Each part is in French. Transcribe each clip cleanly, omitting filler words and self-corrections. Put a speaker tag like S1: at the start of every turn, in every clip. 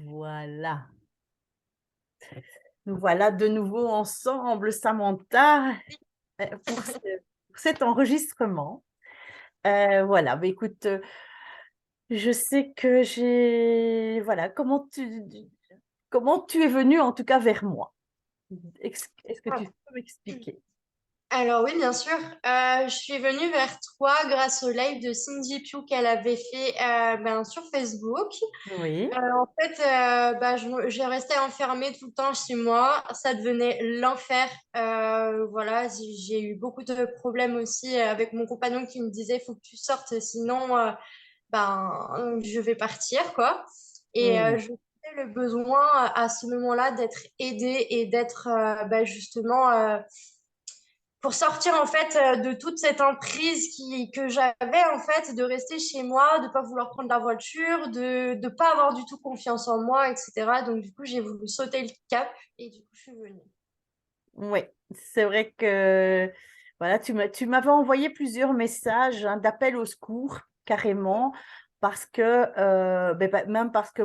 S1: Voilà. Nous voilà de nouveau ensemble, Samantha, pour cet enregistrement. Voilà, bah, écoute, je sais que voilà, comment tu es venue en tout cas vers moi? Est-ce que
S2: Ah.
S1: tu peux m'expliquer?
S2: Alors oui, bien sûr. Je suis venue vers toi grâce au live de Cindy Pugh qu'elle avait fait sur Facebook.
S1: Oui,
S2: En fait, j'ai resté enfermée tout le temps chez moi. Ça devenait l'enfer. Voilà, j'ai eu beaucoup de problèmes aussi avec mon compagnon qui me disait, faut que tu sortes, sinon, je vais partir, quoi. Et
S1: mmh,
S2: je sentais le besoin à ce moment-là d'être aidée et d'être justement pour sortir en fait de toute cette emprise que j'avais en fait de rester chez moi, de pas vouloir prendre la voiture, de pas avoir du tout confiance en moi, etc. Donc du coup j'ai voulu sauter le cap et du coup je suis venue.
S1: ouais, c'est vrai que, voilà, tu m'avais envoyé plusieurs messages, hein, d'appel au secours, carrément, parce que, même parce que,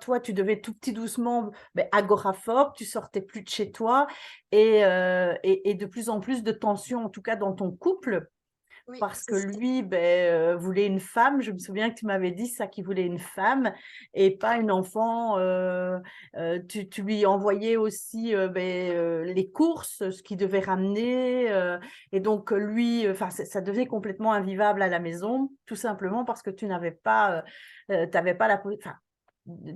S1: toi, tu devais tout petit doucement, agoraphobe, tu sortais plus de chez toi et de plus en plus de tensions, en tout cas dans ton couple.
S2: Oui,
S1: Parce
S2: c'est
S1: que
S2: ça.
S1: lui, voulait une femme. Je me souviens que tu m'avais dit ça, qu'il voulait une femme et pas une enfant. Tu lui envoyais aussi les courses, ce qu'il devait ramener. Et donc, lui, enfin, ça devenait complètement invivable à la maison, tout simplement parce que tu n'avais pas, t'avais pas enfin,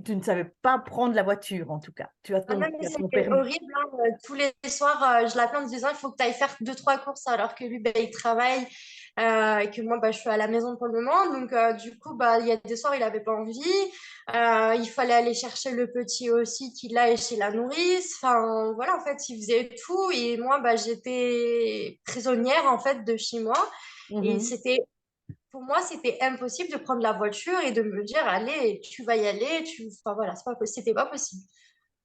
S1: tu ne savais pas prendre la voiture, en tout cas.
S2: Ah non,
S1: Tu
S2: mais
S1: as ton
S2: c'était
S1: permis.
S2: horrible, hein. Tous les soirs, je l'appelais en me disant, il faut que tu ailles faire deux, trois courses alors que lui, il travaille et que moi, je suis à la maison pour le moment. Donc, du coup, il y a des soirs, il avait pas envie. Il fallait aller chercher le petit aussi qui, là, est chez la nourrice. Enfin, voilà, en fait, il faisait tout. Et moi, j'étais prisonnière, en fait, de chez moi. Et
S1: Mhm.
S2: pour moi, c'était impossible de prendre la voiture et de me dire, allez, tu vas y aller. Enfin, voilà, c'était pas possible.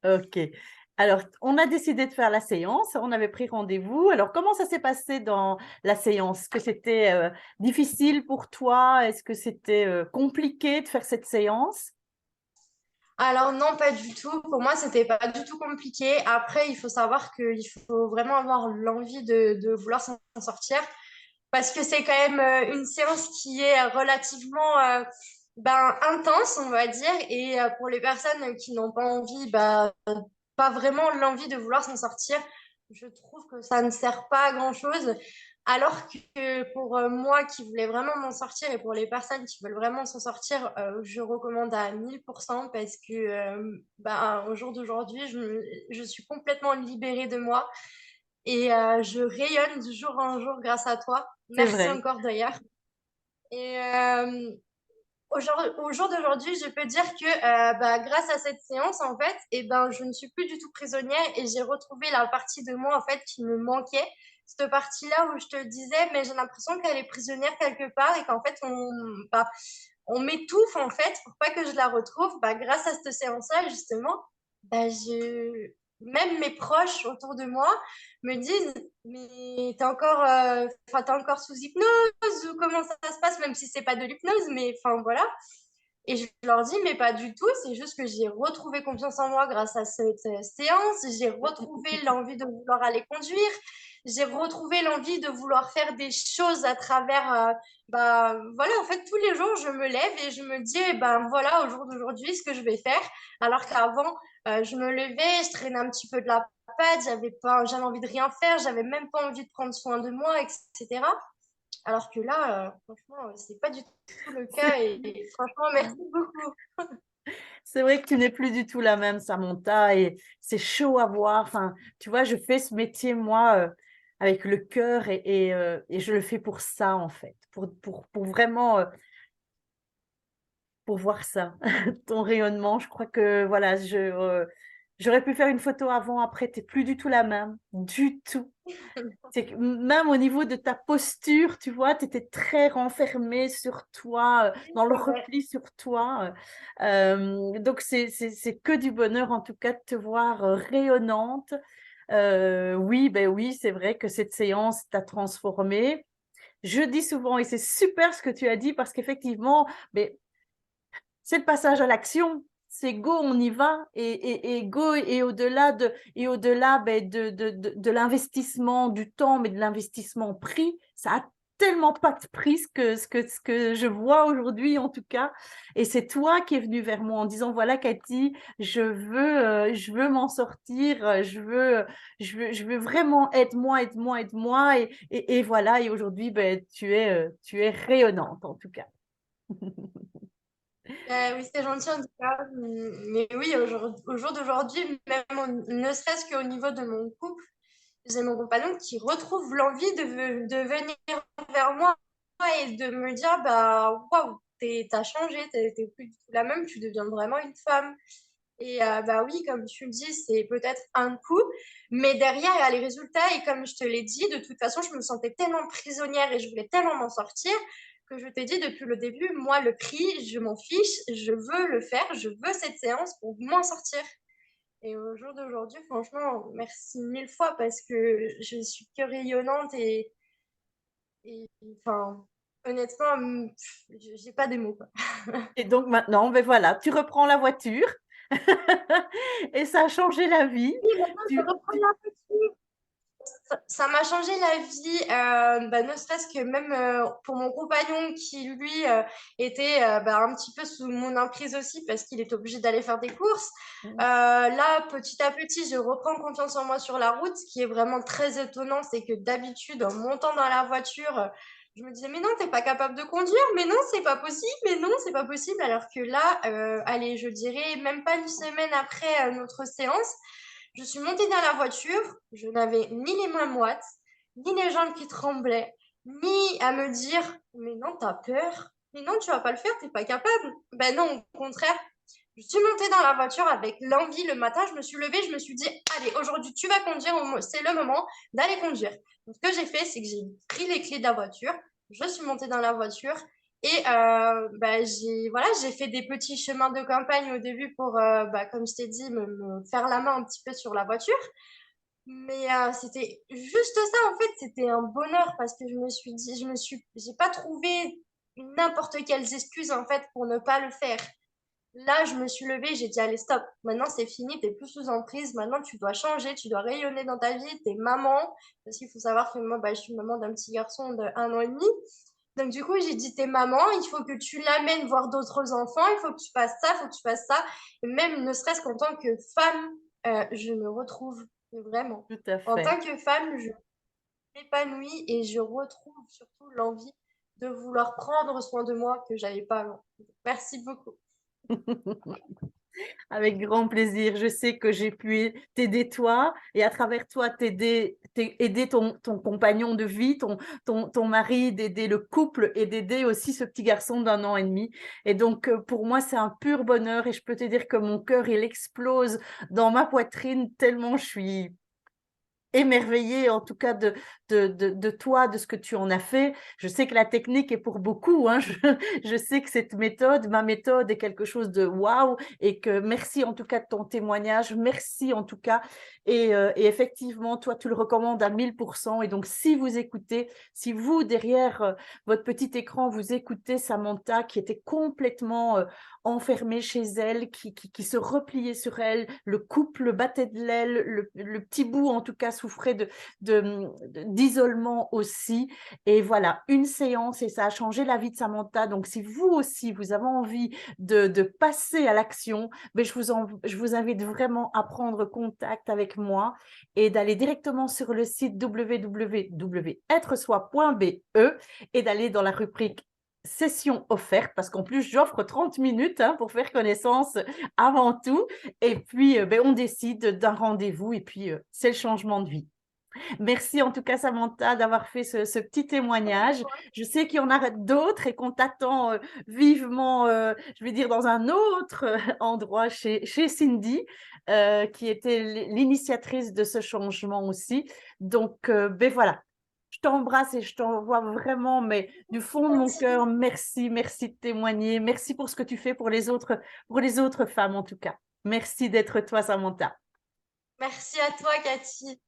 S1: Ok. Alors, on a décidé de faire la séance. On avait pris rendez-vous. Alors, comment ça s'est passé dans la séance? Est-ce que c'était difficile pour toi? Est-ce que c'était compliqué de faire cette séance?
S2: Alors non, pas du tout. Pour moi, c'était pas du tout compliqué. Après, il faut savoir qu'il faut vraiment avoir l'envie de vouloir s'en sortir parce que c'est quand même une séance qui est relativement intense, on va dire. Et pour les personnes qui n'ont pas envie, pas vraiment l'envie de vouloir s'en sortir, je trouve que ça ne sert pas à grand-chose. Alors que pour moi qui voulais vraiment m'en sortir et pour les personnes qui veulent vraiment s'en sortir, je recommande à 1000% parce que au jour d'aujourd'hui, je suis complètement libérée de moi et je rayonne de jour en jour grâce à toi.
S1: C'est
S2: Merci
S1: vrai.
S2: encore d'ailleurs. Et au jour d'aujourd'hui, je peux dire que grâce à cette séance, en fait, je ne suis plus du tout prisonnière et j'ai retrouvé la partie de moi, en fait, qui me manquait. Cette partie-là où je te disais, mais j'ai l'impression qu'elle est prisonnière quelque part et qu'en fait, on m'étouffe, en fait, pour pas que je la retrouve. Grâce à cette séance-là, justement, même mes proches autour de moi me disent, mais t'es encore sous hypnose ou comment ça se passe, même si c'est pas de l'hypnose, mais enfin voilà. Et je leur dis, mais pas du tout, c'est juste que j'ai retrouvé confiance en moi grâce à cette séance, j'ai retrouvé l'envie de vouloir aller conduire, j'ai retrouvé l'envie de vouloir faire des choses à travers, voilà, en fait, tous les jours, je me lève et je me dis, voilà, au jour d'aujourd'hui, ce que je vais faire, alors qu'avant, je me levais, je traînais un petit peu de la patte, j'avais envie de rien faire, j'avais même pas envie de prendre soin de moi, etc. Alors que là, franchement, c'est pas du tout le cas et franchement, merci beaucoup.
S1: C'est vrai que tu n'es plus du tout la même, Samantha, et c'est chaud à voir. Enfin, tu vois, je fais ce métier, moi, avec le cœur et je le fais pour ça, en fait, pour vraiment pour voir ça, ton rayonnement. Je crois que voilà, j'aurais pu faire une photo avant, après, tu es plus du tout la même, du tout. C'est que même au niveau de ta posture, tu vois, tu étais très renfermée sur toi,
S2: Oui,
S1: dans le
S2: c'est vrai.
S1: repli sur toi. Donc, c'est que du bonheur, en tout cas, de te voir rayonnante. Oui, ben oui, c'est vrai que cette séance t'a transformée. Je dis souvent, et c'est super ce que tu as dit, parce qu'effectivement, mais c'est le passage à l'action. c'est go, on y va, et go, et au-delà de l'investissement du temps, mais de l'investissement pris, ça a tellement pas de prix ce que je vois aujourd'hui en tout cas. Et c'est toi qui es venu vers moi en disant, voilà Cathy, je veux m'en sortir, je veux vraiment aide-moi, aide-moi, aide-moi. Et voilà, et aujourd'hui, ben, tu es rayonnante en tout cas.
S2: Oui, c'est gentil en tout cas. Mais oui, au jour d'aujourd'hui, même ne serait-ce qu'au niveau de mon couple, j'ai mon compagnon qui retrouve l'envie de venir vers moi et de me dire, bah, waouh, t'as changé, t'es plus du tout la même, tu deviens vraiment une femme. Et bah oui, comme tu le dis, c'est peut-être un coup, mais derrière, il y a les résultats. Et comme je te l'ai dit, de toute façon, je me sentais tellement prisonnière et je voulais tellement m'en sortir que je t'ai dit depuis le début, moi, le prix, je m'en fiche, je veux le faire, je veux cette séance pour m'en sortir. Et au jour d'aujourd'hui, franchement, merci mille fois parce que je suis que rayonnante et enfin, honnêtement, j'ai pas des mots, quoi.
S1: Et donc maintenant, ben voilà, tu reprends la voiture et ça a changé la vie.
S2: Oui, maintenant, je
S1: Tu,
S2: reprends la voiture. Ça m'a changé la vie, bah, ne serait-ce que même pour mon compagnon qui, lui, était bah, un petit peu sous mon emprise aussi parce qu'il est obligé d'aller faire des courses. Là, petit à petit, je reprends confiance en moi sur la route. Ce qui est vraiment très étonnant, c'est que d'habitude, en montant dans la voiture, je me disais, mais non, t'es pas capable de conduire, mais non, c'est pas possible, mais non, c'est pas possible. Alors que là, allez, je dirais, même pas une semaine après notre séance, je suis montée dans la voiture, je n'avais ni les mains moites, ni les jambes qui tremblaient, ni à me dire, mais non, t'as peur, mais non, tu vas pas le faire, t'es pas capable. Ben non, au contraire. Je suis montée dans la voiture avec l'envie le matin, je me suis levée, je me suis dit, allez, aujourd'hui tu vas conduire, c'est le moment d'aller conduire. Donc, ce que j'ai fait, c'est que j'ai pris les clés de la voiture, je suis montée dans la voiture et bah, j'ai fait des petits chemins de campagne au début pour, bah, comme je t'ai dit, me faire la main un petit peu sur la voiture. Mais c'était juste ça, en fait, c'était un bonheur parce que je me suis dit, j'ai pas trouvé n'importe quelles excuses, en fait, pour ne pas le faire. Là, je me suis levée, j'ai dit, allez, stop, maintenant c'est fini, t'es plus sous emprise, maintenant tu dois changer, tu dois rayonner dans ta vie, t'es maman, parce qu'il faut savoir que moi, bah, je suis maman d'un petit garçon de 1 an et demi. Donc du coup, j'ai dit, t'es maman, il faut que tu l'amènes voir d'autres enfants, il faut que tu fasses ça, il faut que tu fasses ça. Et même ne serait-ce qu'en tant que femme, je me retrouve vraiment.
S1: tout à
S2: En tant
S1: fait.
S2: que femme, je m'épanouis et je retrouve surtout l'envie de vouloir prendre soin de moi que j'avais pas avant. Merci beaucoup.
S1: Avec grand plaisir. Je sais que j'ai pu t'aider toi et à travers toi aider ton compagnon de vie, ton mari, d'aider le couple et d'aider aussi ce petit garçon d'1 an et demi. Et donc, pour moi, c'est un pur bonheur et je peux te dire que mon cœur, il explose dans ma poitrine tellement je suis émerveillée en tout cas de toi, de ce que tu en as fait. Je sais que la technique est pour beaucoup, hein. Je sais que cette méthode, ma méthode est quelque chose de waouh et que merci en tout cas de ton témoignage, merci en tout cas. Et effectivement, toi, tu le recommandes à 1000%. Et donc, si vous écoutez, si vous, derrière votre petit écran, vous écoutez Samantha qui était complètement enfermée chez elle, qui se repliait sur elle, le couple battait de l'aile, le petit bout en tout cas souffrait d'isolement aussi. Et voilà, une séance et ça a changé la vie de Samantha. Donc, si vous aussi, vous avez envie de passer à l'action, mais je vous invite vraiment à prendre contact avec moi et d'aller directement sur le site www.êtresoi.be et d'aller dans la rubrique session offerte, parce qu'en plus, j'offre 30 minutes hein, pour faire connaissance avant tout. Et puis, ben, on décide d'un rendez-vous et puis, c'est le changement de vie. Merci en tout cas, Samantha, d'avoir fait ce petit témoignage. Je sais qu'il y en a d'autres et qu'on t'attend vivement, je vais dire, dans un autre endroit chez Cindy, qui était l'initiatrice de ce changement aussi. Donc, ben voilà, je t'embrasse et je t'envoie vraiment, mais du fond de mon cœur, merci, merci de témoigner. Merci pour ce que tu fais pour les autres femmes en tout cas. Merci d'être toi, Samantha.
S2: Merci à toi, Cathy.